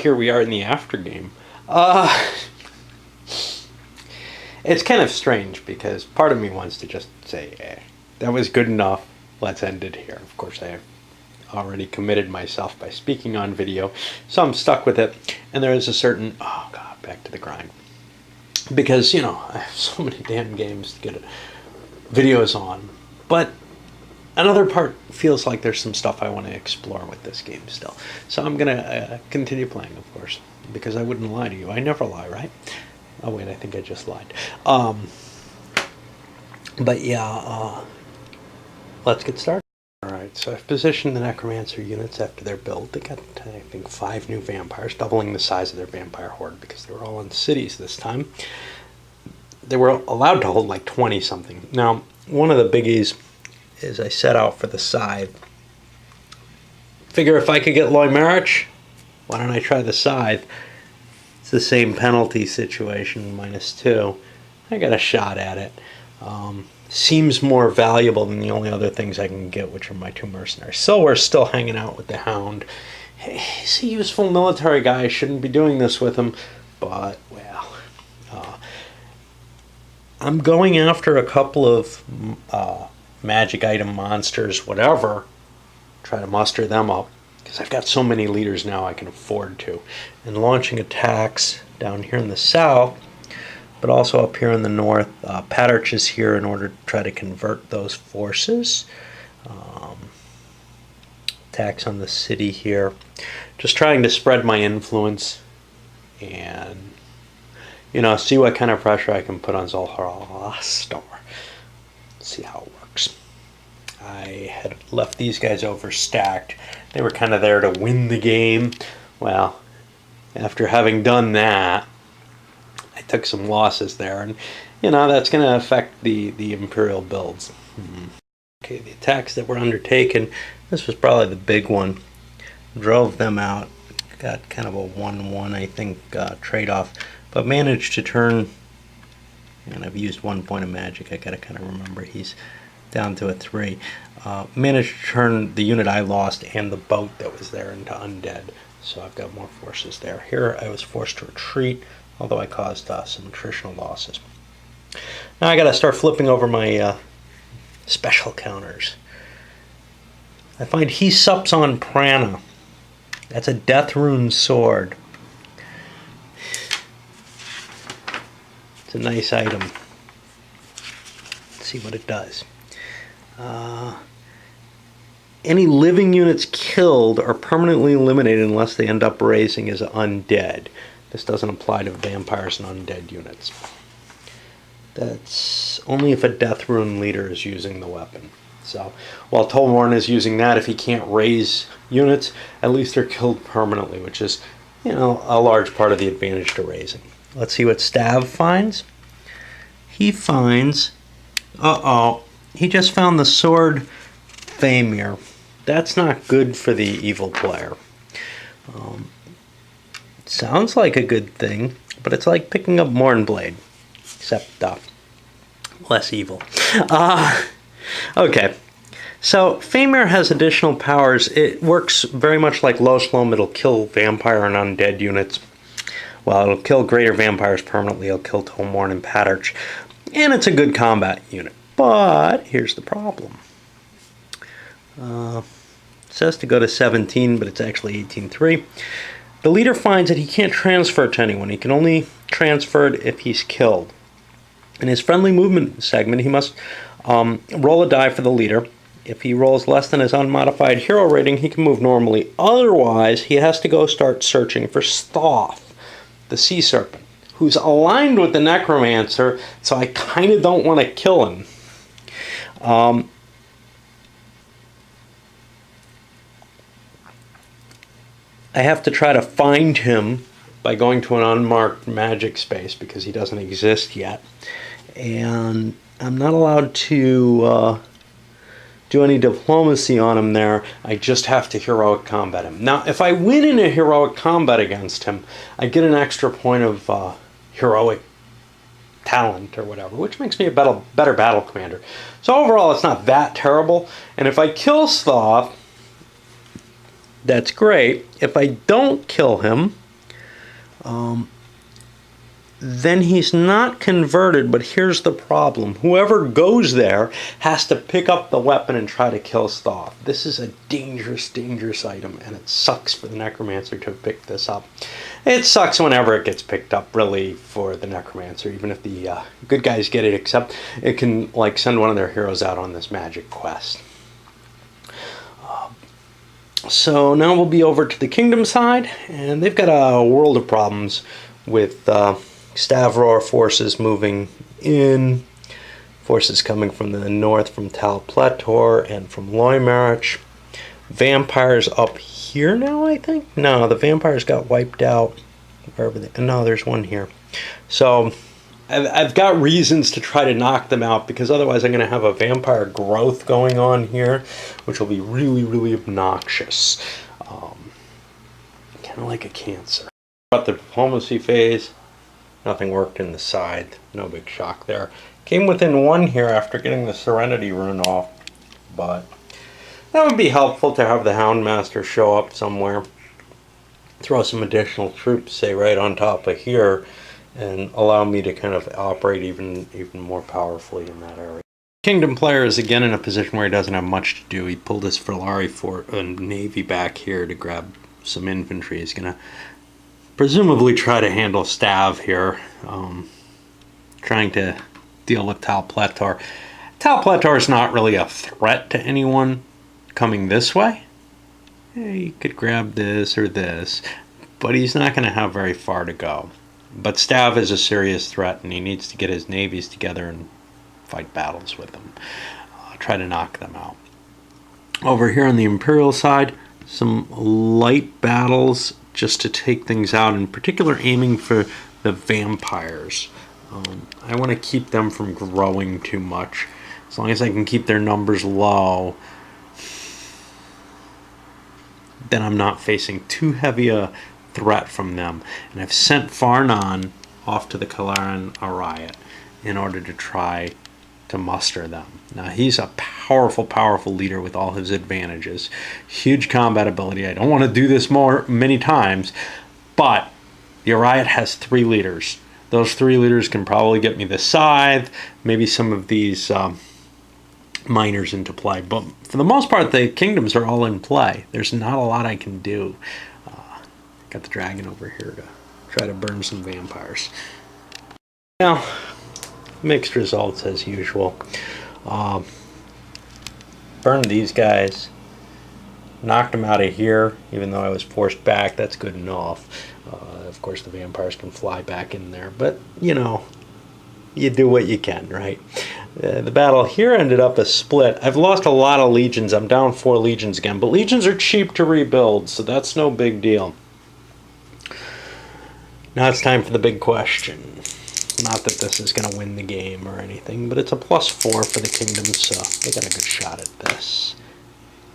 here we are in the after game. It's kind of strange because part of me wants to just say, that was good enough. Let's end it here. Of course, I have already committed myself by speaking on video, so I'm stuck with it. And there is a certain, oh God, back to the grind. Because, you know, I have so many damn games to get videos on. But another part feels like there's some stuff I want to explore with this game still. So I'm going to continue playing, of course, because I wouldn't lie to you. I never lie, right? Oh, wait, I think I just lied. But yeah, let's get started. Alright, so I've positioned the Necromancer units after their build. They got, I think, 5 new vampires, doubling the size of their vampire horde because they were all in cities this time. They were allowed to hold like 20-something. Now, one of the biggies is I set out for the scythe. Figure if I could get Loy Marich, why don't I try the scythe? It's the same penalty situation, -2. I got a shot at it. Seems more valuable than the only other things I can get, which are my 2 mercenaries. Silver's still hanging out with the Hound. He's a useful military guy. I shouldn't be doing this with him, but, well, I'm going after a couple of magic item monsters, whatever, try to muster them up, because I've got so many leaders now I can afford to, and launching attacks down here in the south, but also up here in the north. Pattern is here in order to try to convert those forces. Attacks on the city here. Just trying to spread my influence and, you know, see what kind of pressure I can put on Zolhar. See how it works. I had left these guys overstacked. They were kind of there to win the game. Well, after having done that, I took some losses there, and you know that's going to affect the Imperial builds. Okay, the attacks that were undertaken, this was probably the big one. Drove them out, got kind of a 1-1, I think, trade-off, but managed to turn, and I've used 1 point of magic, I got to kind of remember he's down to a 3. Managed to turn the unit I lost and the boat that was there into undead, so I've got more forces there. Here I was forced to retreat, although I caused some attritional losses. Now I got to start flipping over my special counters. I find he sups on Prana. That's a death rune sword. It's a nice item. Let's see what it does. Any living units killed are permanently eliminated unless they end up raising as undead. This doesn't apply to vampires and undead units. That's only if a death rune leader is using the weapon. So while Tolmorn is using that, if he can't raise units, at least they're killed permanently, which is, you know, a large part of the advantage to raising. Let's see what Stav finds. He finds, he just found the sword Famir. That's not good for the evil player. Sounds like a good thing, but it's like picking up Mornblade, except less evil. Okay, so Famir has additional powers. It works very much like Loshlom. It'll kill vampire and undead units. Well, it'll kill greater vampires permanently. It'll kill Tolmorn and Pattern. And it's a good combat unit. But here's the problem. It says to go to 17, but it's actually 18-3. The leader finds that he can't transfer to anyone. He can only transfer it if he's killed. In his friendly movement segment, he must roll a die for the leader. If he rolls less than his unmodified hero rating, he can move normally. Otherwise, he has to go start searching for Thoth, the sea serpent, who's aligned with the Necromancer, so I kind of don't want to kill him. I have to try to find him by going to an unmarked magic space because he doesn't exist yet. And I'm not allowed to do any diplomacy on him there. I just have to heroic combat him. Now, if I win in a heroic combat against him, I get an extra point of heroic talent or whatever, which makes me a better battle commander. So overall, it's not that terrible. And if I kill Thoth, that's great. If I don't kill him, Then he's not converted, but here's the problem. Whoever goes there has to pick up the weapon and try to kill Thoth. This is a dangerous, dangerous item, and it sucks for the Necromancer to have picked this up. It sucks whenever it gets picked up, really, for the Necromancer, even if the good guys get it, except it can like send one of their heroes out on this magic quest. So now we'll be over to the Kingdom side, and they've got a world of problems with Stavroar forces moving in, forces coming from the north from Tal Pletor and from Loimarich. Vampires up here now, I think? No, the vampires got wiped out. Wherever they, no, there's one here. So I've got reasons to try to knock them out, because otherwise I'm going to have a vampire growth going on here, which will be really, really obnoxious. Kind of like a cancer. But the diplomacy phase, nothing worked in the side. No big shock there. Came within one here after getting the Serenity rune off, but that would be helpful to have the Houndmaster show up somewhere. Throw some additional troops, say, right on top of here, and allow me to kind of operate even more powerfully in that area. Kingdom player is again in a position where he doesn't have much to do. He pulled his Ferlari Navy back here to grab some infantry. He's going to presumably try to handle Stav here, trying to deal with Tal Pletor. Tal Pletor is not really a threat to anyone coming this way. He could grab this or this, but he's not going to have very far to go. But Stav is a serious threat, and he needs to get his navies together and fight battles with them. Try to knock them out. Over here on the Imperial side, some light battles just to take things out, in particular aiming for the vampires. I want to keep them from growing too much. As long as I can keep their numbers low, then I'm not facing too heavy a threat from them. And I've sent Farnan off to the Kalaran Arayat in order to try to muster them. Now he's a powerful, powerful leader with all his advantages. Huge combat ability. I don't want to do this many times, but the Arayat has 3 leaders. Those 3 leaders can probably get me the Scythe, maybe some of these miners into play. But for the most part, the kingdoms are all in play. There's not a lot I can do. Got the dragon over here to try to burn some vampires. Now, mixed results as usual. Burned these guys. Knocked them out of here, even though I was forced back. That's good enough. Of course, the vampires can fly back in there. But, you know, you do what you can, right? The battle here ended up a split. I've lost a lot of legions. I'm down 4 legions again. But legions are cheap to rebuild, so that's no big deal. Now it's time for the big question. Not that this is going to win the game or anything, but it's a +4 for the kingdoms, so they got a good shot at this.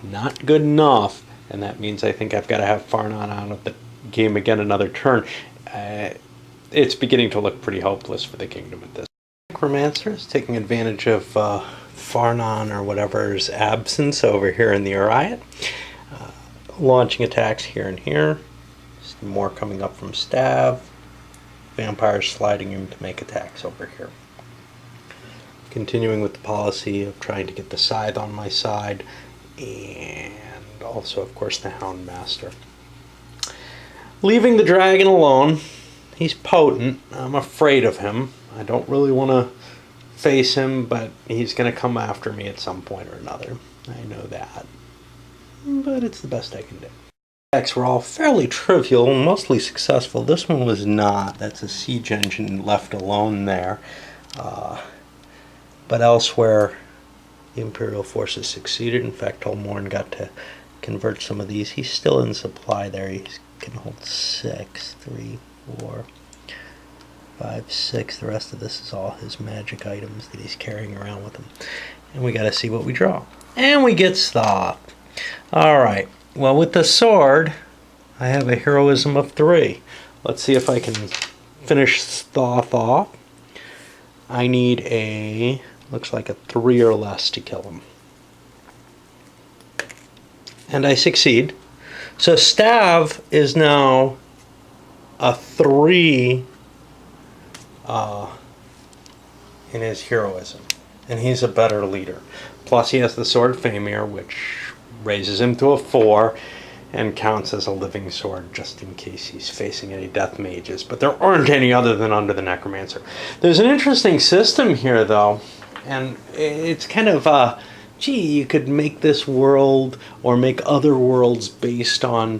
Not good enough, and that means I think I've got to have Farnan out of the game again another turn. It's beginning to look pretty hopeless for the kingdom at this. Necromancer is taking advantage of Farnan or whatever's absence over here in the Arayat. Launching attacks here and here. More coming up from Stav. Vampires sliding in to make attacks over here. Continuing with the policy of trying to get the Scythe on my side, and also, of course, the Houndmaster. Leaving the dragon alone. He's potent. I'm afraid of him. I don't really want to face him, but he's going to come after me at some point or another. I know that. But it's the best I can do. Attacks were all fairly trivial, mostly successful. This one was not. That's a siege engine left alone there. But elsewhere, the Imperial forces succeeded. In fact, Tolmorn got to convert some of these. He's still in supply there. He can hold 6, 3, 4, 5, 6. The rest of this is all his magic items that he's carrying around with him. And we got to see what we draw. And we get Thoth. All right. Well, with the sword, I have a heroism of 3. Let's see if I can finish Thoth off. I need a, looks like a 3 or less to kill him. And I succeed. So Stav is now a 3 in his heroism, and he's a better leader. Plus he has the Sword Famir, which raises him to a 4 and counts as a living sword just in case he's facing any death mages, but there aren't any other than under the Necromancer. There's an interesting system here though, and it's kind of gee, you could make this world or make other worlds based on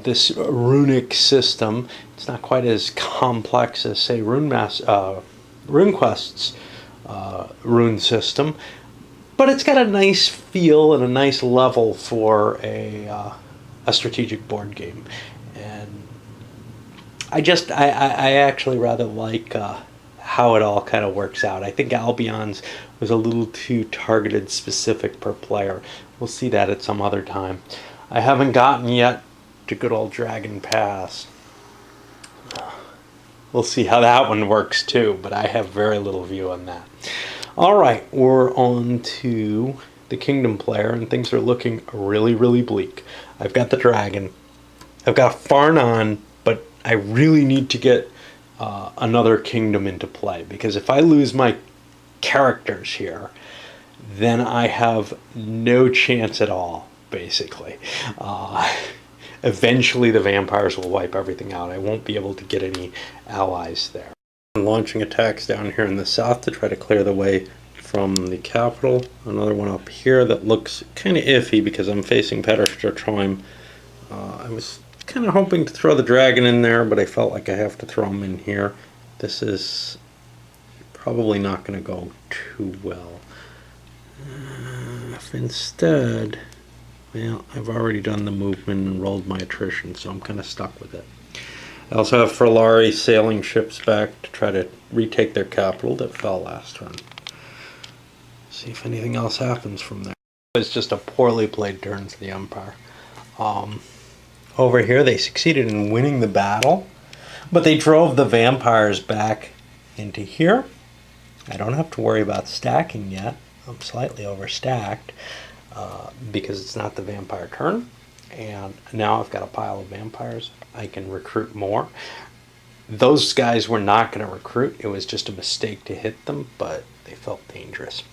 this runic system. It's not quite as complex as, say, RuneQuest's rune system, but it's got a nice feel and a nice level for a strategic board game. And I actually rather like how it all kind of works out. I think Albion's was a little too targeted specific per player. We'll see that at some other time. I haven't gotten yet to good old Dragon Pass. We'll see how that one works too, but I have very little view on that. Alright, we're on to the Kingdom player, and things are looking really, really bleak. I've got the dragon. I've got Farnon, but I really need to get another kingdom into play, because if I lose my characters here, then I have no chance at all, basically. Eventually the vampires will wipe everything out. I won't be able to get any allies there. I'm launching attacks down here in the south to try to clear the way from the capital. Another one up here that looks kind of iffy because I'm facing Peterstrom. I was kind of hoping to throw the dragon in there, but I felt like I have to throw him in here. This is probably not going to go too well. If instead, well, I've already done the movement and rolled my attrition, so I'm kind of stuck with it. I also have Ferlari sailing ships back to try to retake their capital that fell last turn. See if anything else happens from there. It's just a poorly played turn for the Empire. Over here they succeeded in winning the battle, but they drove the vampires back into here. I don't have to worry about stacking yet. I'm slightly overstacked because it's not the vampire turn, and now I've got a pile of vampires. I can recruit more. Those guys were not going to recruit. It was just a mistake to hit them, but they felt dangerous.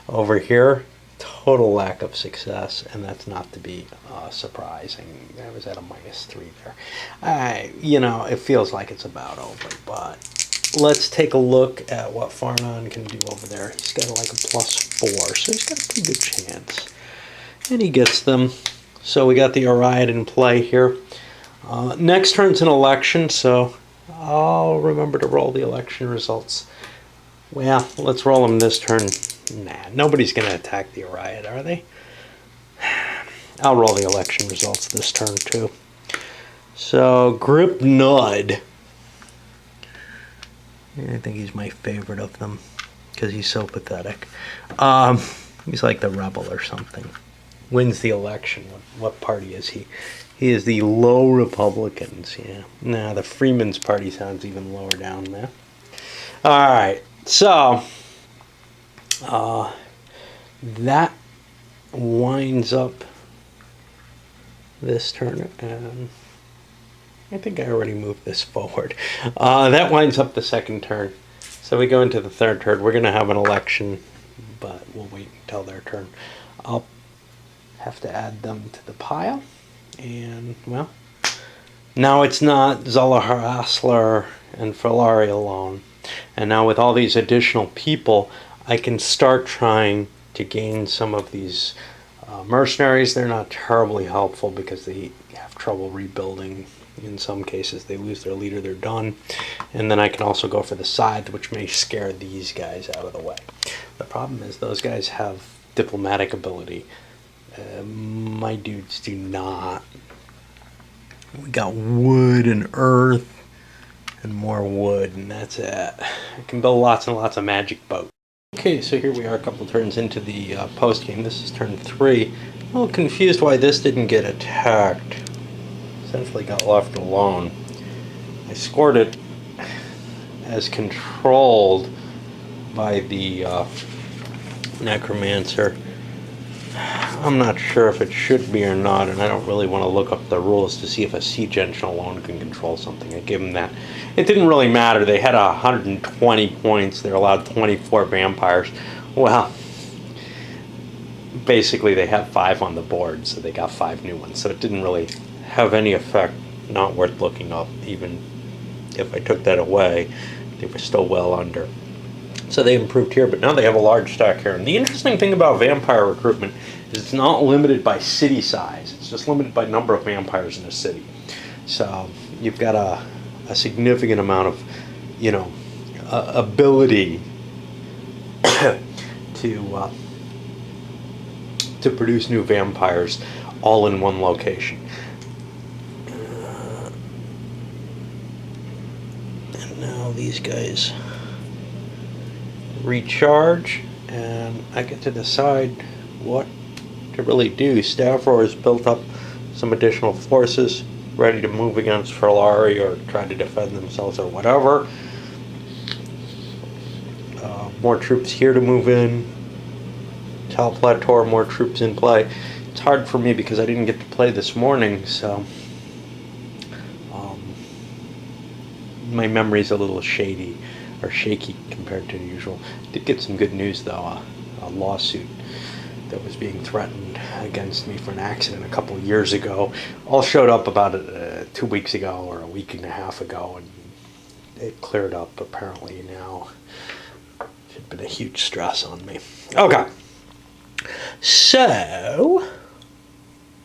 Over here, total lack of success, and that's not to be surprising. I was at a -3 there. You know, it feels like it's about over, but let's take a look at what Farnon can do over there. He's got like a +4, so he's got a pretty good chance. And he gets them. So we got the Orion in play here. Next turn's an election, so I'll remember to roll the election results. Well, let's roll them this turn. Nah, nobody's going to attack the Orion, are they? I'll roll the election results this turn, too. So, Grip Nud. I think he's my favorite of them, because he's so pathetic. He's like the rebel or something. Wins the election. What party is he? He is the Low Republicans, yeah. Nah, the Freeman's Party sounds even lower down there. Alright, so that winds up this turn, and I think I already moved this forward. That winds up the second turn. So we go into the third turn. We're going to have an election, but we'll wait until their turn. I'll have to add them to the pile. And, well, now it's not Zolahar Asler and Ferlari alone. And now with all these additional people, I can start trying to gain some of these mercenaries. They're not terribly helpful because they have trouble rebuilding. In some cases, they lose their leader, they're done. And then I can also go for the scythe, which may scare these guys out of the way. The problem is those guys have diplomatic ability. My dudes do not. We got wood and earth and more wood, and that's it. I can build lots and lots of magic boats. Okay, so here we are a couple turns into the post game. This is turn 3. I'm a little confused why this didn't get attacked. Essentially got left alone. I scored it as controlled by the Necromancer. I'm not sure if it should be or not, and I don't really want to look up the rules to see if a siege engine alone can control something. I give them that. It didn't really matter. They had 120 points. They're allowed 24 vampires. Well, basically they have 5 on the board, so they got 5 new ones. So it didn't really have any effect. Not worth looking up. Even if I took that away, they were still well under. So they improved here, but now they have a large stack here. And the interesting thing about vampire recruitment is it's not limited by city size. It's just limited by number of vampires in a city. So you've got a significant amount of, ability to produce new vampires all in one location. And now these guys recharge, and I get to decide what to really do. Stavro has built up some additional forces ready to move against Ferlari or try to defend themselves or whatever. More troops here to move in. Tal Plator, more troops in play. It's hard for me because I didn't get to play this morning, so my memory's a little shaky compared to the usual. Did get some good news though. A lawsuit that was being threatened against me for an accident a couple of years ago all showed up about 2 weeks ago or a week and a half ago, and it cleared up apparently now. It's been a huge stress on me. Okay, so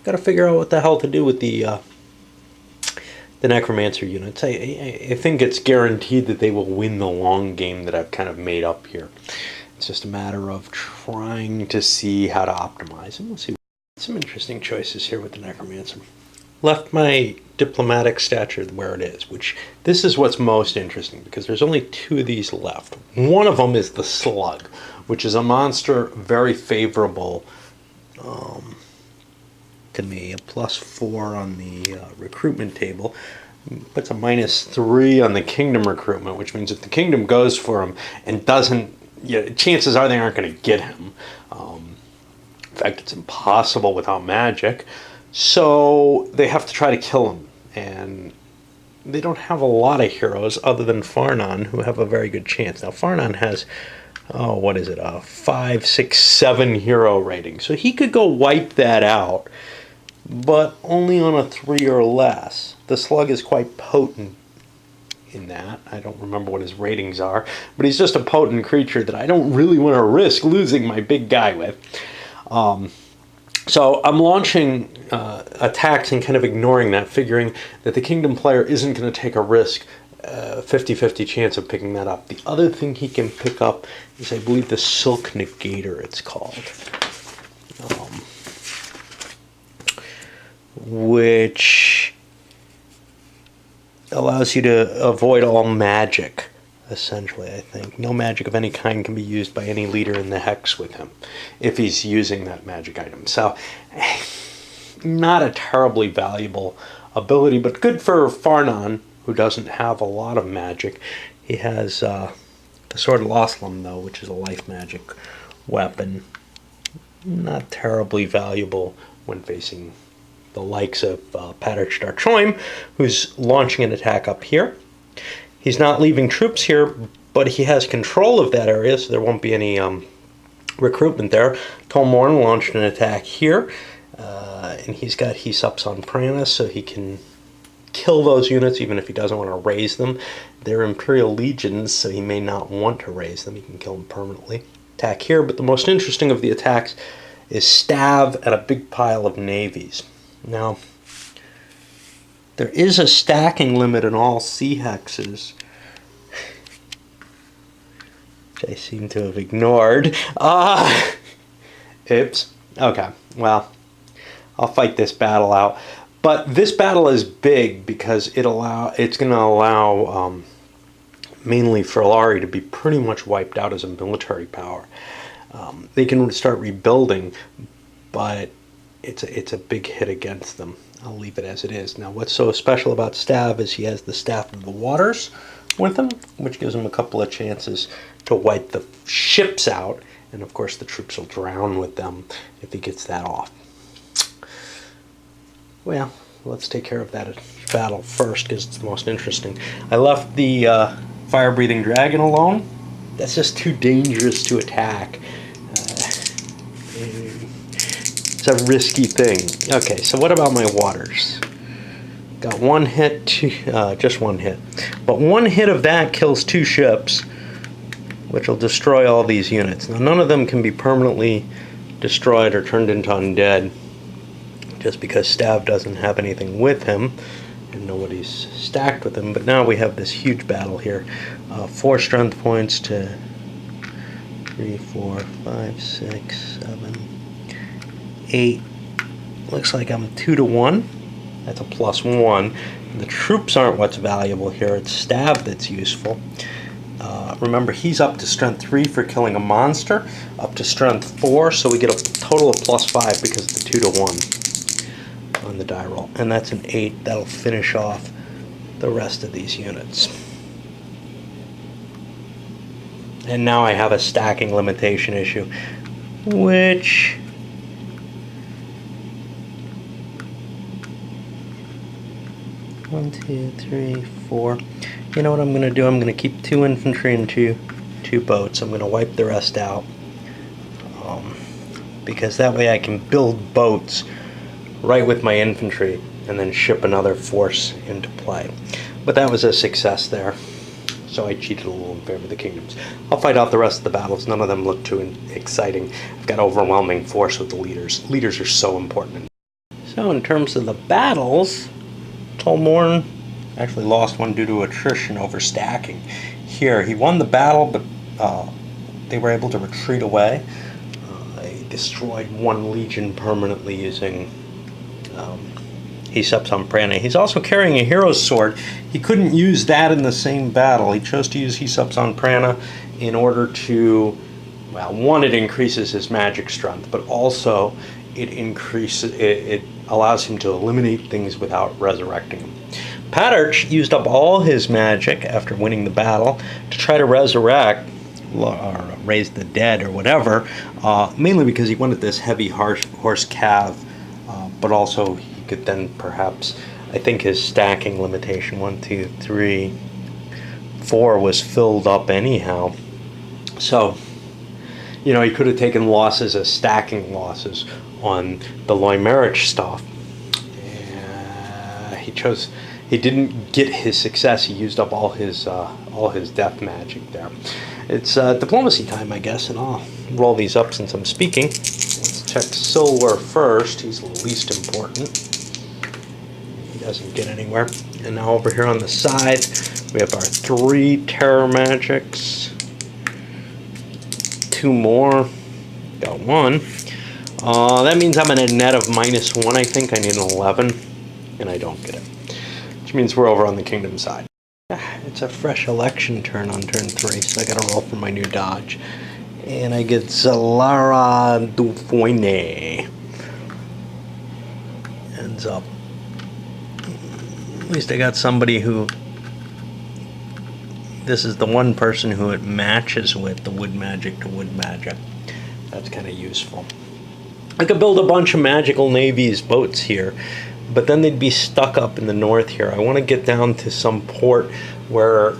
got to figure out what the hell to do with the Necromancer units. I think it's guaranteed that they will win the long game that I've kind of made up here. It's just a matter of trying to see how to optimize them. We'll see. Some interesting choices here with the Necromancer. Left my diplomatic stature where it is, which this is what's most interesting because there's only 2 of these left. One of them is the Slug, which is a monster very favorable to me, a +4 on the recruitment table. Puts a -3 on the kingdom recruitment, which means if the kingdom goes for him and doesn't, chances are they aren't going to get him. In fact, it's impossible without magic. So they have to try to kill him. And they don't have a lot of heroes other than Farnon, who have a very good chance. Now, Farnon has, a 5, 6, 7 hero rating. So he could go wipe that out, but only on a 3 or less. The Slug is quite potent in that. I don't remember what his ratings are, but he's just a potent creature that I don't really want to risk losing my big guy with. So I'm launching attacks and kind of ignoring that, figuring that the Kingdom player isn't going to take a risk, 50-50 chance of picking that up. The other thing he can pick up is, I believe, the Silk Negator, it's called. Which allows you to avoid all magic, essentially, I think. No magic of any kind can be used by any leader in the Hex with him, if he's using that magic item. So, not a terribly valuable ability, but good for Farnon, who doesn't have a lot of magic. He has the Sword of Loslam, though, which is a life magic weapon. Not terribly valuable when facing the likes of Patrick Starchoim, who's launching an attack up here. He's not leaving troops here, but he has control of that area, so there won't be any recruitment there. Tolmorn launched an attack here, and he's got Hesups on Pranis, so he can kill those units even if he doesn't want to raise them. They're Imperial Legions, so he may not want to raise them. He can kill them permanently. Attack here, but the most interesting of the attacks is Stav and a big pile of navies. Now, there is a stacking limit in all sea hexes, which I seem to have ignored. Oops. Okay, well, I'll fight this battle out. But this battle is big because it's going to allow mainly Ferlari to be pretty much wiped out as a military power. They can start rebuilding, but it's a big hit against them. I'll leave it as it is. Now, what's so special about Stav is he has the Staff of the Waters with him, which gives him a couple of chances to wipe the ships out And of course the troops will drown with them if he gets that off. Well, let's take care of that battle first because it's the most interesting. I left the fire-breathing dragon alone. That's just too dangerous to attack. It's a risky thing. Okay, so what about my waters? Got one hit, just one hit. But one hit of that kills 2 ships, which will destroy all these units. Now, none of them can be permanently destroyed or turned into undead, just because Stav doesn't have anything with him, and nobody's stacked with him. But now we have this huge battle here. 4 strength points to 3, 4, 5, 6, 7, 8. Looks like I'm 2 to 1. That's a +1. The troops aren't what's valuable here. It's Stav that's useful. Remember, he's up to strength 3 for killing a monster, up to strength 4, so we get a total of +5 because of the 2 to 1 on the die roll. And that's an 8. That'll finish off the rest of these units. And now I have a stacking limitation issue, which... One, 2, 3, 4. You know what I'm going to do? I'm going to keep 2 infantry and two boats. I'm going to wipe the rest out. Because that way I can build boats right with my infantry and then ship another force into play. But that was a success there. So I cheated a little in favor of the kingdoms. I'll fight out the rest of the battles. None of them look too exciting. I've got overwhelming force with the leaders. Leaders are so important. So in terms of the battles, Moar actually lost one due to attrition over stacking. Here, he won the battle, but they were able to retreat away. They destroyed 1 legion permanently using He's on Prana. He's also carrying a hero's sword. He couldn't use that in the same battle. He chose to use He's on Prana in order to, well, one, it increases his magic strength, but also it allows him to eliminate things without resurrecting them. Patarch used up all his magic after winning the battle to try to resurrect or raise the dead or whatever, mainly because he wanted this heavy horse cav, but also he could then perhaps, I think his stacking limitation, 1, 2, 3, 4 was filled up anyhow. So, you know, he could have taken losses as stacking losses on the Loimerich stuff. He didn't get his success. He used up all his death magic there. It's diplomacy time, I guess, and I'll roll these up since I'm speaking. Let's check Silwer first. He's the least important. He doesn't get anywhere. And now over here on the side, we have our 3 terror magics. 2 more. Got 1. That means I'm at a net of -1, I think. I need an 11, and I don't get it. Which means we're over on the kingdom side. It's a fresh election turn on turn 3, so I gotta roll for my new dodge. And I get Zalara Dufoine. Ends up. At least I got somebody who... This is the one person who it matches with, the wood magic to wood magic. That's kind of useful. I could build a bunch of magical navies boats here, but then they'd be stuck up in the north here. I want to get down to some port where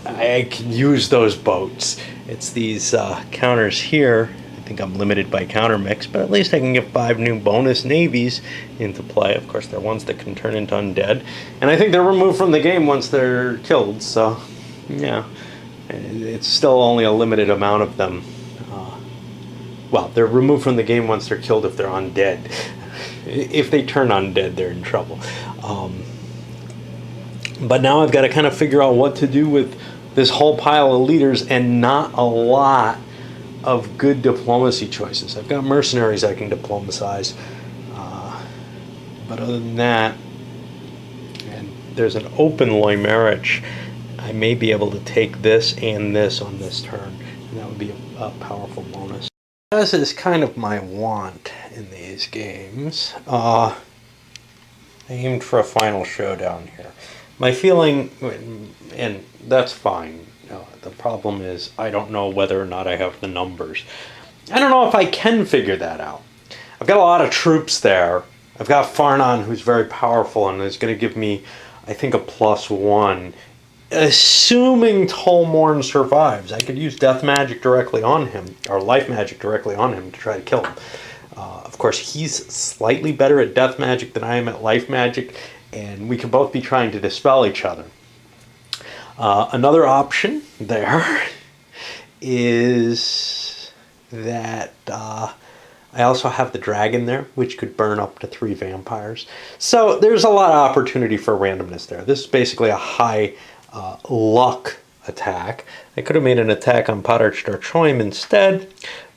I can use those boats. It's these counters here. I think I'm limited by counter mix, but at least I can get 5 new bonus navies into play. Of course, they're ones that can turn into undead, and I think they're removed from the game once they're killed, so yeah, it's still only a limited amount of them. Well, they're removed from the game once they're killed if they're undead. If they turn undead, they're in trouble. But now I've got to kind of figure out what to do with this whole pile of leaders and not a lot of good diplomacy choices. I've got mercenaries I can diplomatize. But other than that, and there's an open Loimerich, I may be able to take this and this on this turn. And that would be a powerful bonus. As is kind of my want in these games, I aimed for a final showdown here. My feeling, and that's fine, the problem is I don't know whether or not I have the numbers. I don't know if I can figure that out. I've got a lot of troops there. I've got Farnon, who's very powerful and is going to give me, I think, a +1. Assuming Tolmorn survives, I could use death magic directly on him, or life magic directly on him to try to kill him. Of course, he's slightly better at death magic than I am at life magic, and we could both be trying to dispel each other. Another option there is that I also have the dragon there, which could burn up to 3 vampires. So there's a lot of opportunity for randomness there. This is basically a high luck attack. I could have made an attack on Paterchtar Choim instead,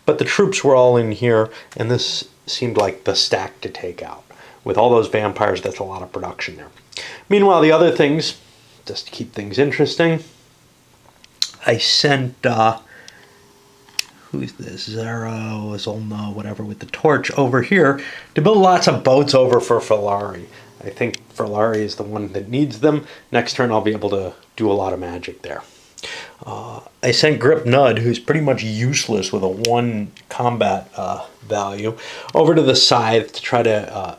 but the troops were all in here, and this seemed like the stack to take out. With all those vampires, that's a lot of production there. Meanwhile, the other things, just to keep things interesting, I sent, who's this, Zero, Zolna, whatever, with the torch over here to build lots of boats over for Falari. I think Falari is the one that needs them. Next turn, I'll be able to do a lot of magic there. I sent Grip Nud, who's pretty much useless with a 1 combat value, over to the Scythe to try to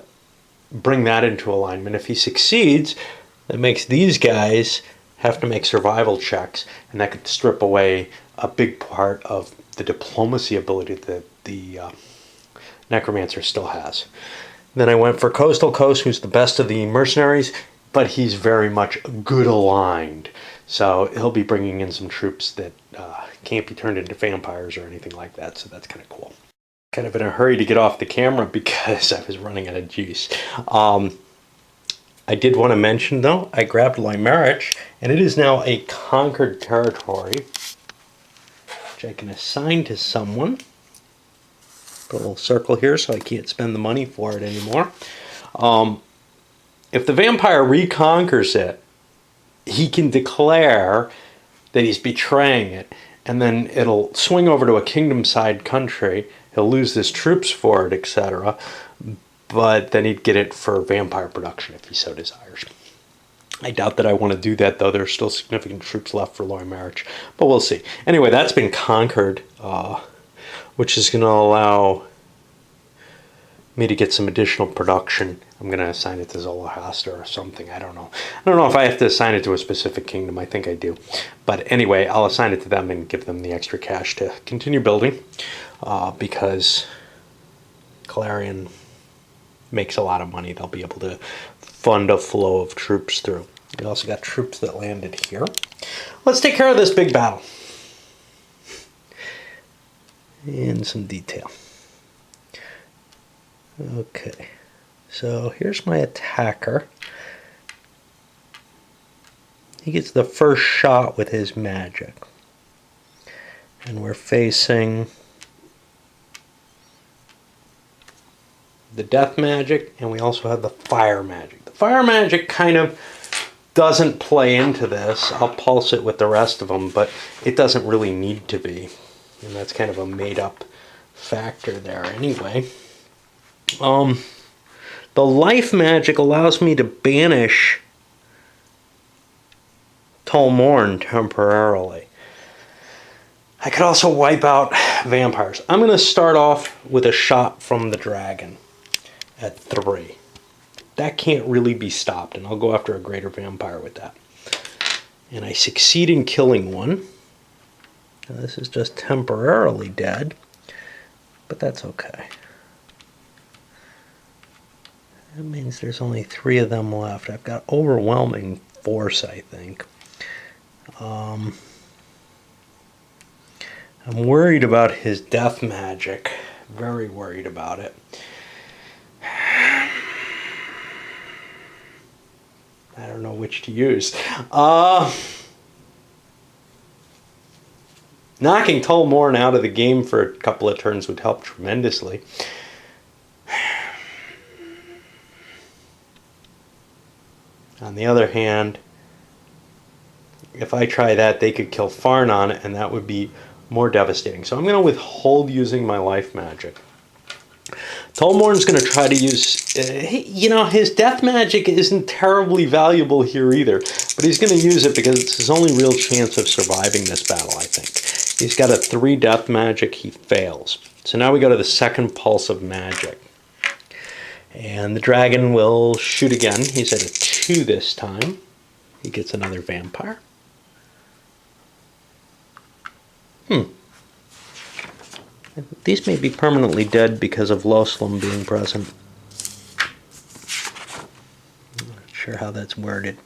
bring that into alignment. If he succeeds, that makes these guys have to make survival checks, and that could strip away a big part of the diplomacy ability that the Necromancer still has. Then I went for Coastal Coast, who's the best of the mercenaries, but he's very much good aligned. So he'll be bringing in some troops that can't be turned into vampires or anything like that, so that's kind of cool. Kind of in a hurry to get off the camera because I was running out of juice. I did want to mention, though, I grabbed Lymerich, and it is now a conquered territory, which I can assign to someone. Put a little circle here so I can't spend the money for it anymore. If the vampire reconquers it, he can declare that he's betraying it, and then it'll swing over to a kingdom-side country. He'll lose his troops for it, etc., but then he'd get it for vampire production if he so desires. I doubt that I want to do that, though. There's still significant troops left for Lymerich, but we'll see. Anyway, that's been conquered, which is going to allow me to get some additional production. I'm going to assign it to Zoroaster or something. I don't know. I don't know if I have to assign it to a specific kingdom. I think I do. But anyway, I'll assign it to them and give them the extra cash to continue building because Clarion makes a lot of money. They'll be able to fund a flow of troops through. We also got troops that landed here. Let's take care of this big battle in some detail. Okay, so here's my attacker. He gets the first shot with his magic. And we're facing the death magic, and we also have the fire magic. The fire magic kind of doesn't play into this. I'll pulse it with the rest of them, but it doesn't really need to be. And that's kind of a made-up factor there anyway. The life magic allows me to banish Tolmorn temporarily. I could also wipe out vampires. I'm going to start off with a shot from the dragon at 3. That can't really be stopped, and I'll go after a greater vampire with that. And I succeed in killing one. Now, this is just temporarily dead, but that's okay. That means there's only 3 of them left. I've got overwhelming force, I think. I'm worried about his death magic. Very worried about it. I don't know which to use. Knocking Tolmorn out of the game for a couple of turns would help tremendously. On the other hand, if I try that, they could kill Farnon, and that would be more devastating. So I'm going to withhold using my life magic. Tolmorn's going to try to use, his death magic isn't terribly valuable here either, but he's going to use it because it's his only real chance of surviving this battle, I think. He's got a 3 death magic, he fails. So now we go to the second pulse of magic. And the dragon will shoot again. He's at a 2 this time. He gets another vampire. These may be permanently dead because of Loslum being present. I'm not sure how that's worded.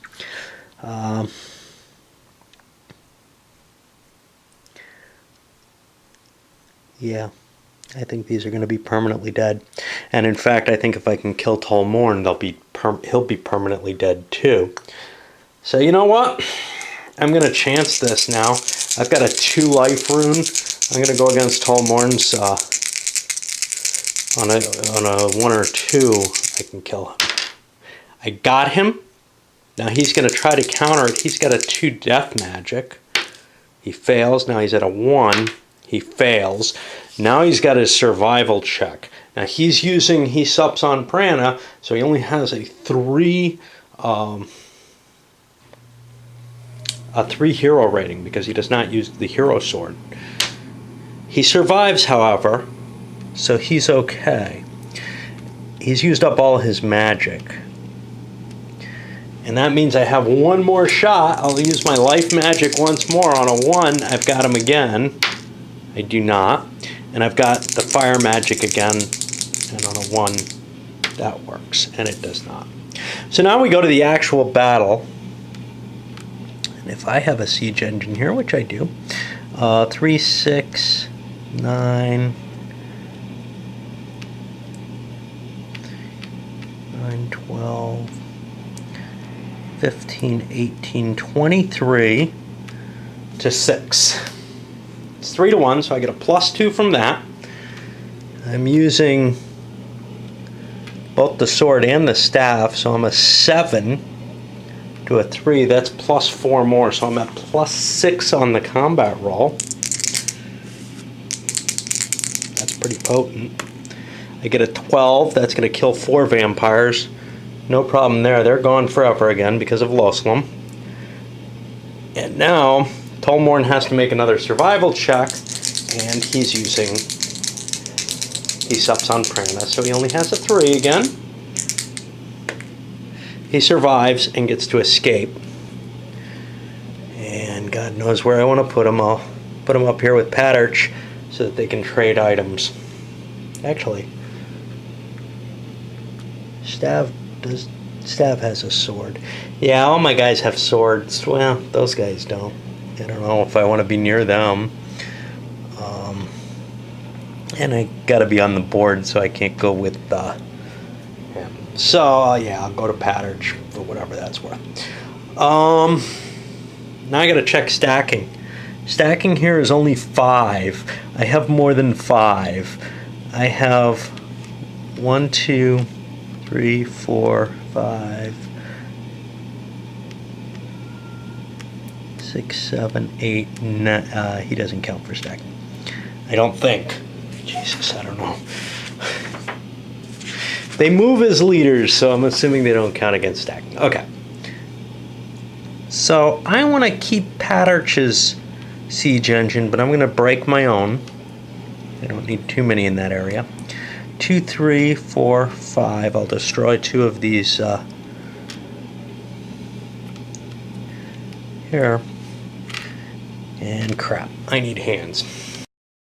Yeah, I think these are going to be permanently dead. And in fact, I think if I can kill Tolmorn, he'll be permanently dead too. So you know what? I'm going to chance this now. I've got a 2 life rune. I'm going to go against Tolmorn's on a 1 or 2. I can kill him. I got him. Now he's going to try to counter it. He's got a 2 death magic. He fails. Now he's at a 1. He fails. Now he's got his survival check. Now he sups on prana, so he only has a 3 hero rating because he does not use the hero sword. He survives, however, so he's okay. He's used up all his magic. And that means I have 1 more shot. I'll use my life magic once more. On a 1, I've got him again. I do not. And I've got the fire magic again. And on a 1, that works. And it does not. So now we go to the actual battle. And if I have a siege engine here, which I do, 3, 6, 9, 12, 15, 18, 23 to 6. It's 3 to 1, so I get a +2 from that. I'm using both the sword and the staff, so I'm a 7 to a 3. That's +4 more, so I'm at +6 on the combat roll. That's pretty potent. I get a 12. That's going to kill 4 vampires. No problem there. They're gone forever again because of Loslum. And now Tolmorn has to make another survival check, and he sups on prana, so he only has a 3 again. He survives and gets to escape. And God knows where I want to put him. I'll put him up here with Paterch so that they can trade items. Actually, Stav has a sword. Yeah, all my guys have swords. Well, those guys don't. I don't know if I want to be near them. And I gotta be on the board, so I can't go with him. So, yeah, I'll go to Paterch for whatever that's worth. Now I gotta check stacking. Stacking here is only 5. I have more than 5. I have 1, 2, 3, 4, 5, 6, 7, 8, 9. He doesn't count for stacking. I don't think. Jesus, I don't know. They move as leaders, so I'm assuming they don't count against stacking. Okay. So I want to keep Paterch's siege engine, but I'm going to break my own. I don't need too many in that area. 2, 3, 4, 5. I'll destroy 2 of these here. And crap, I need hands.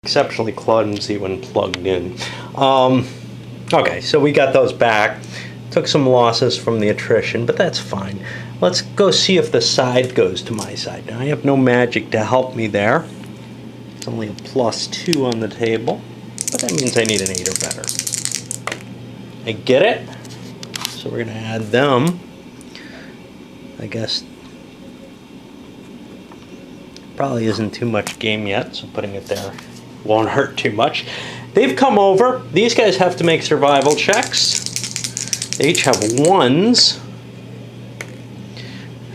Exceptionally clumsy when plugged in. Okay, so we got those back. Took some losses from the attrition, but that's fine. Let's go see if the side goes to my side. Now, I have no magic to help me there. It's only a +2 on the table, but that means I need an 8 or better. I get it. So we're going to add them. I guess probably isn't too much game yet, so putting it there won't hurt too much. They've come over. These guys have to make survival checks. They each have 1s.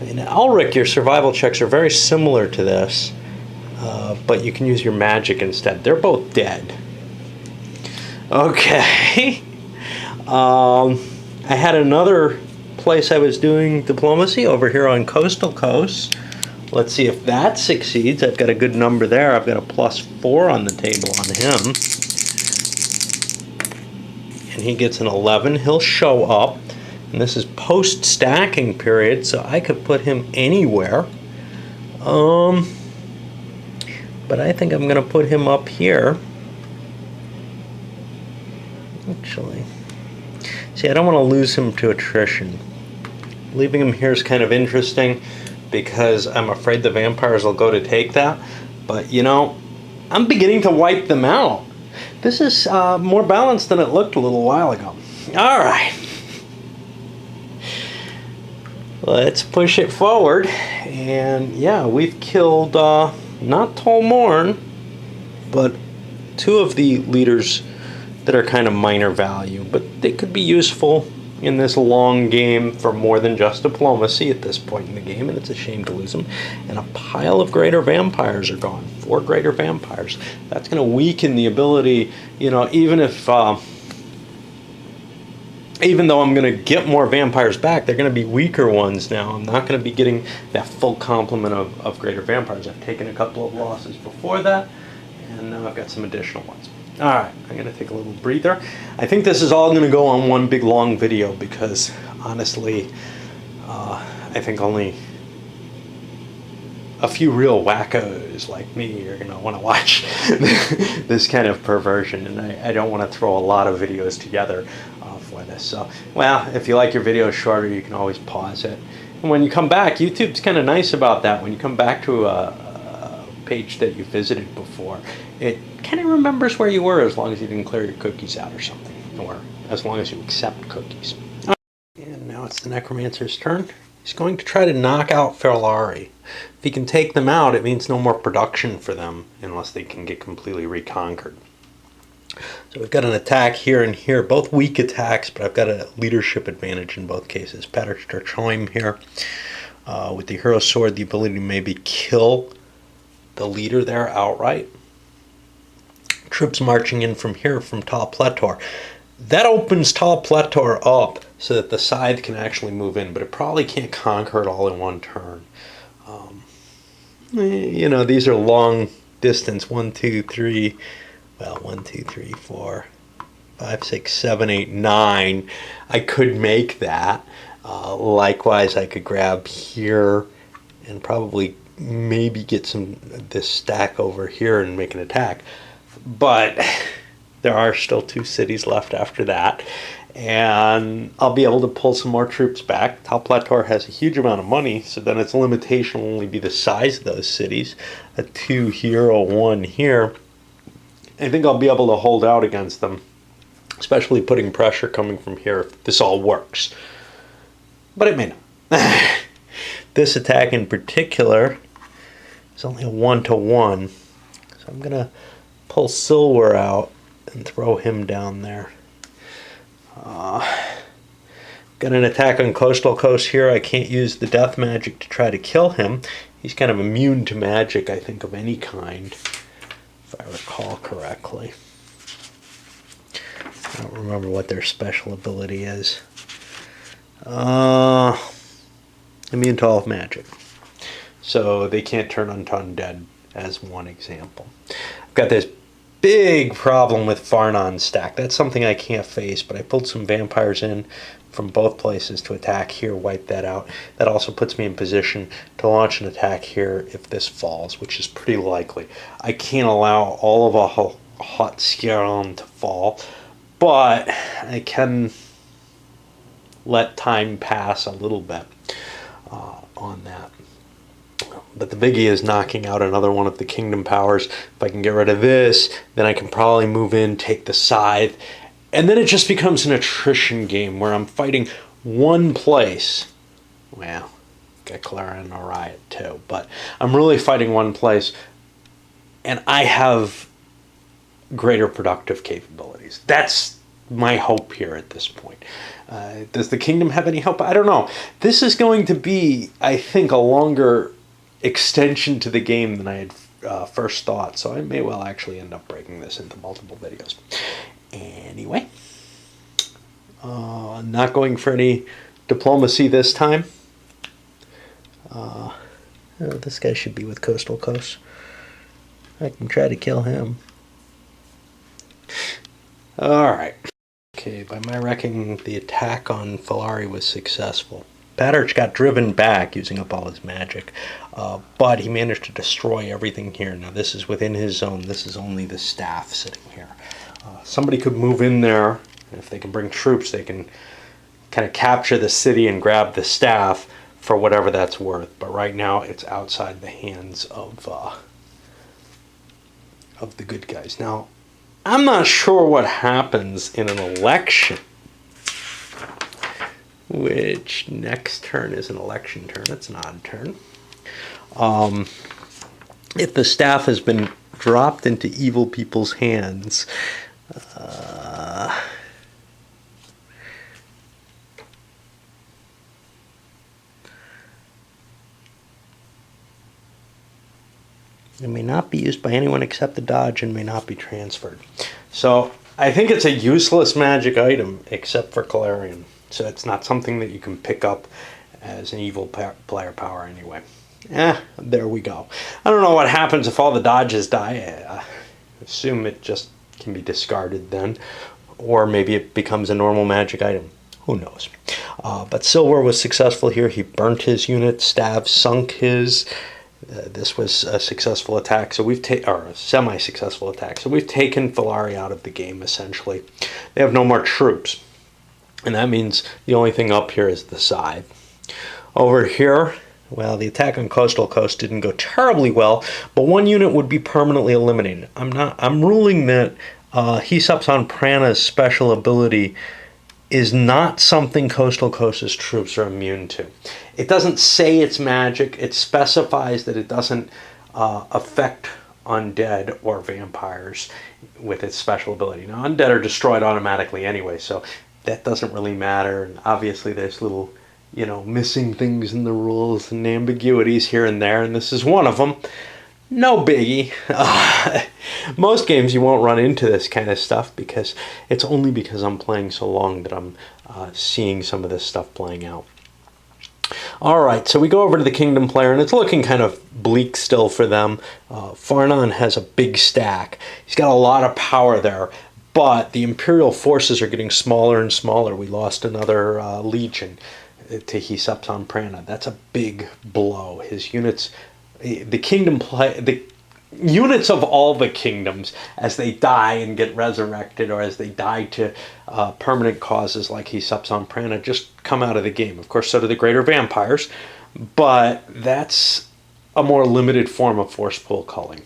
In Elric, your survival checks are very similar to this, but you can use your magic instead. They're both dead. Okay. I had another place I was doing diplomacy over here on Coastal Coast. Let's see if that succeeds. I've got a good number there. I've got a +4 on the table on him. and he gets an 11, he'll show up. And this is post-stacking period, so I could put him anywhere. But I think I'm going to put him up here. Actually, see, I don't want to lose him to attrition. Leaving him here is kind of interesting because I'm afraid the vampires will go to take that. But, you know, I'm beginning to wipe them out. This is more balanced than it looked a little while ago. All right. Let's push it forward. And, yeah, we've killed not Tall Morn, but two of the leaders that are kind of minor value, but they could be useful in this long game for more than just diplomacy at this point in the game, and it's a shame to lose them. And a pile of greater vampires are gone. 4 greater vampires. That's going to weaken the ability, you know, even though I'm going to get more vampires back, they're going to be weaker ones now. I'm not going to be getting that full complement of greater vampires. I've taken a couple of losses before that, and now I've got some additional ones. All right, I'm going to take a little breather. I think this is all going to go on one big long video because, honestly, I think only a few real wackos like me are going to want to watch this kind of perversion, and I don't want to throw a lot of videos together for this. So, well, if you like your videos shorter, you can always pause it. And when you come back, YouTube's kind of nice about that. When you come back to a page that you visited before, it kind of remembers where you were as long as you didn't clear your cookies out or something, or as long as you accept cookies. And now it's the Necromancer's turn. He's going to try to knock out Ferlari. If he can take them out, it means no more production for them unless they can get completely reconquered. So we've got an attack here and here, both weak attacks, but I've got a leadership advantage in both cases. Paterchoim here with the Hero Sword, the ability to maybe kill the leader there outright. Troops marching in from here from Tal Pletor. That opens Tal Pletor up so that the Scythe can actually move in, but it probably can't conquer it all in one turn. You know, these are long distance. 1, 2, 3. Well, 1, 2, 3, 4, 5, 6, 7, 8, 9. I could make that. Likewise, I could grab here and probably maybe get this stack over here and make an attack. But there are still 2 cities left after that, and I'll be able to pull some more troops back. Tal Pletor has a huge amount of money, so then its limitation will only be the size of those cities. A 2 here, a 1 here. I think I'll be able to hold out against them, especially putting pressure coming from here if this all works. But it may not. This attack in particular is only a 1-to-1, so I'm going to pull Silwer out and throw him down there. Got an attack on Coastal Coast here. I can't use the death magic to try to kill him. He's kind of immune to magic, I think, of any kind, if I recall correctly. I don't remember what their special ability is. Immune to all magic. So they can't turn unto undead, as one example. I've got this big problem with Farnon's stack. That's something I can't face, but I pulled some vampires in from both places to attack here, wipe that out. That also puts me in position to launch an attack here if this falls, which is pretty likely. I can't allow all of a hot Scaron to fall, but I can let time pass a little bit on that. But the biggie is knocking out another one of the kingdom powers. If I can get rid of this, then I can probably move in, take the Scythe, and then it just becomes an attrition game where I'm fighting one place. Well, got Clara and Orion too, but I'm really fighting one place, and I have greater productive capabilities. That's my hope here at this point. Does the kingdom have any hope? I don't know. This is going to be, I think, a longer extension to the game than I had first thought, so I may well actually end up breaking this into multiple videos. Anyway, not going for any diplomacy this time. This guy should be with Coastal Coast. I can try to kill him. Alright. Okay, by my reckoning, the attack on Falari was successful. Batters got driven back using up all his magic, but he managed to destroy everything here. Now this is within his zone. This is only the staff sitting here. Somebody could move in there. If they can bring troops, they can kind of capture the city and grab the staff for whatever that's worth. But right now, it's outside the hands of the good guys. Now, I'm not sure what happens in an election. Which next turn is an election turn. It's an odd turn. If the staff has been dropped into evil people's hands, it may not be used by anyone except the dodge and may not be transferred. So I think it's a useless magic item except for Calarian. So it's not something that you can pick up as an evil player power anyway. There we go. I don't know what happens if all the dodges die. I assume it just can be discarded then. Or maybe it becomes a normal magic item. Who knows? But Silver was successful here. He burnt his unit. Stav sunk his. This was a successful attack, so we've or a semi-successful attack. So we've taken Falari out of the game, essentially. They have no more troops. And that means the only thing up here is the scythe. Over here, well, the attack on Coastal Coast didn't go terribly well, but one unit would be permanently eliminated. I'm ruling that Hisopson Prana's special ability is not something Coastal Coast's troops are immune to. It doesn't say it's magic. It specifies that it doesn't affect undead or vampires with its special ability. Now, undead are destroyed automatically anyway, so that doesn't really matter. And obviously, there's little, missing things in the rules and ambiguities here and there, and this is one of them. No biggie. Most games you won't run into this kind of stuff because it's only because I'm playing so long that I'm seeing some of this stuff playing out. Alright, so we go over to the Kingdom player, and it's looking kind of bleak still for them. Farnon has a big stack. He's got a lot of power there, but the Imperial forces are getting smaller and smaller. We lost another legion to Hisopson Prana. That's a big blow. His units, the units of all the kingdoms, as they die and get resurrected, or as they die to permanent causes like Hisopson Prana, just come out of the game. Of course, so do the greater vampires, but that's a more limited form of force pool culling.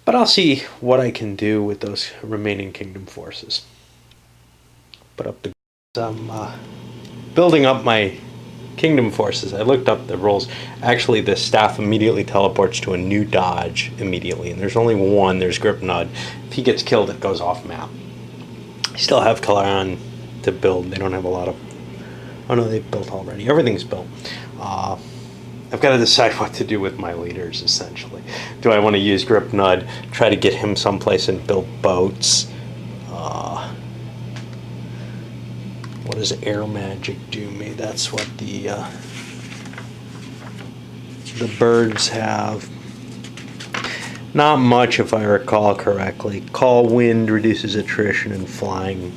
But I'll see what I can do with those remaining kingdom forces. Put up the... I'm building up my kingdom forces. I looked up the rules. Actually, the staff immediately teleports to a new dodge immediately, and there's only one. There's Gripnud. If he gets killed, it goes off map. I still have Calarian to build. They don't have a lot of... Oh no, they've built already. Everything's built. I've got to decide what to do with my leaders, essentially. Do I want to use Gripnud, try to get him someplace and build boats? What does air magic do me? That's what the birds have. Not much, if I recall correctly. Call wind reduces attrition and flying,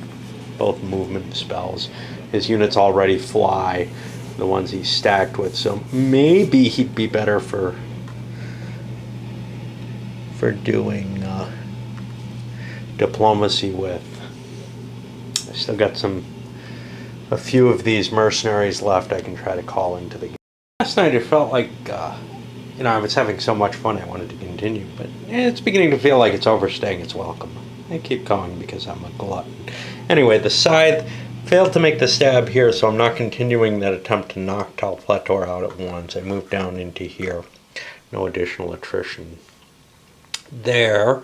both movement spells. His units already fly, the ones he's stacked with, so maybe he'd be better for doing diplomacy with. I still got a few of these mercenaries left I can try to call into the game. Last night it felt like I was having so much fun I wanted to continue, but it's beginning to feel like it's overstaying its welcome. I keep going because I'm a glutton. Anyway, the scythe failed to make the stab here, so I'm not continuing that attempt to knock Talpletor out at once. I moved down into here. No additional attrition there.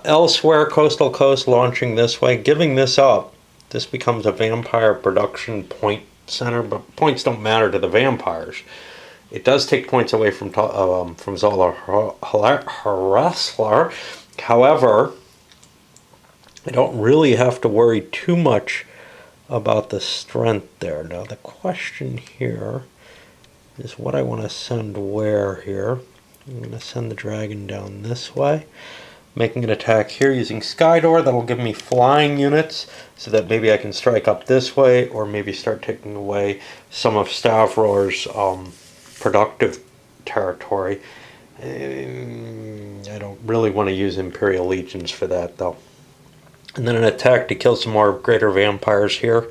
Elsewhere, Coastal Coast launching this way. Giving this up, this becomes a vampire production point center, but points don't matter to the vampires. It does take points away from Zola Harassler. However, I don't really have to worry too much about the strength there. Now the question here is what I want to send where here. I'm going to send the dragon down this way. making an attack here using Skydoor. That'll give me flying units so that maybe I can strike up this way, or maybe start taking away some of Stavror's productive territory. I don't really want to use Imperial Legions for that, though. And then an attack to kill some more greater vampires here.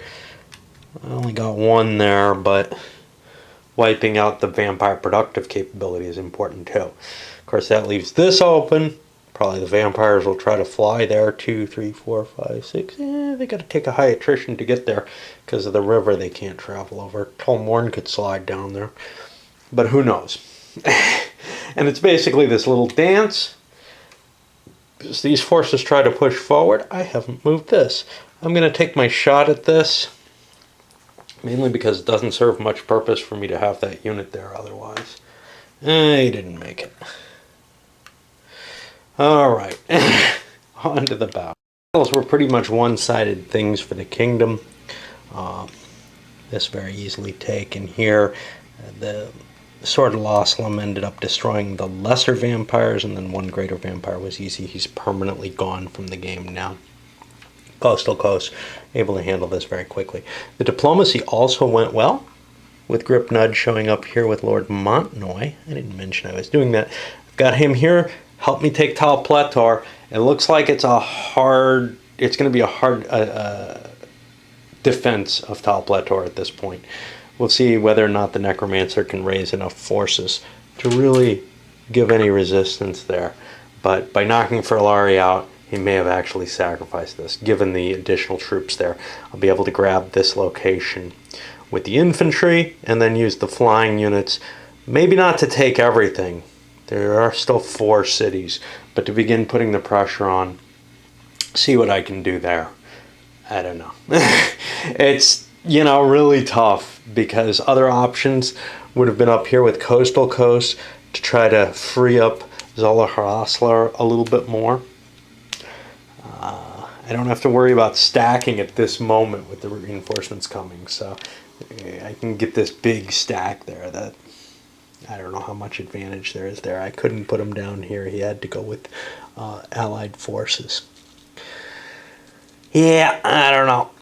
I only got one there, but wiping out the vampire productive capability is important too. Of course, that leaves this open. Probably the vampires will try to fly there. 2, 3, 4, 5, 6. They got to take a high attrition to get there because of the river they can't travel over. Tolmorn could slide down there, but who knows? And it's basically this little dance. As these forces try to push forward, I haven't moved this. I'm going to take my shot at this, mainly because it doesn't serve much purpose for me to have that unit there otherwise. He didn't make it. Alright, on to the battle. Battles were pretty much one-sided things for the kingdom. This very easily taken here. The Sword of Loslam ended up destroying the lesser vampires, and then one greater vampire was easy. He's permanently gone from the game now. Coastal Coast, able to handle this very quickly. The diplomacy also went well, with Grip Nudge showing up here with Lord Montnoy. I didn't mention I was doing that. I've got him here, help me take Tal Pletor. It looks like it's going to be a hard defense of Tal Pletor at this point. We'll see whether or not the Necromancer can raise enough forces to really give any resistance there. But by knocking Ferlari out, he may have actually sacrificed this. Given the additional troops there, I'll be able to grab this location with the infantry and then use the flying units. Maybe not to take everything. There are still 4 cities, but to begin putting the pressure on, see what I can do there. I don't know. It's, really tough because other options would have been up here with Coastal Coast to try to free up Zola Haraslar a little bit more. I don't have to worry about stacking at this moment with the reinforcements coming, so I can get this big stack there that I don't know how much advantage there is there. I couldn't put him down here. He had to go with allied forces. Yeah, I don't know.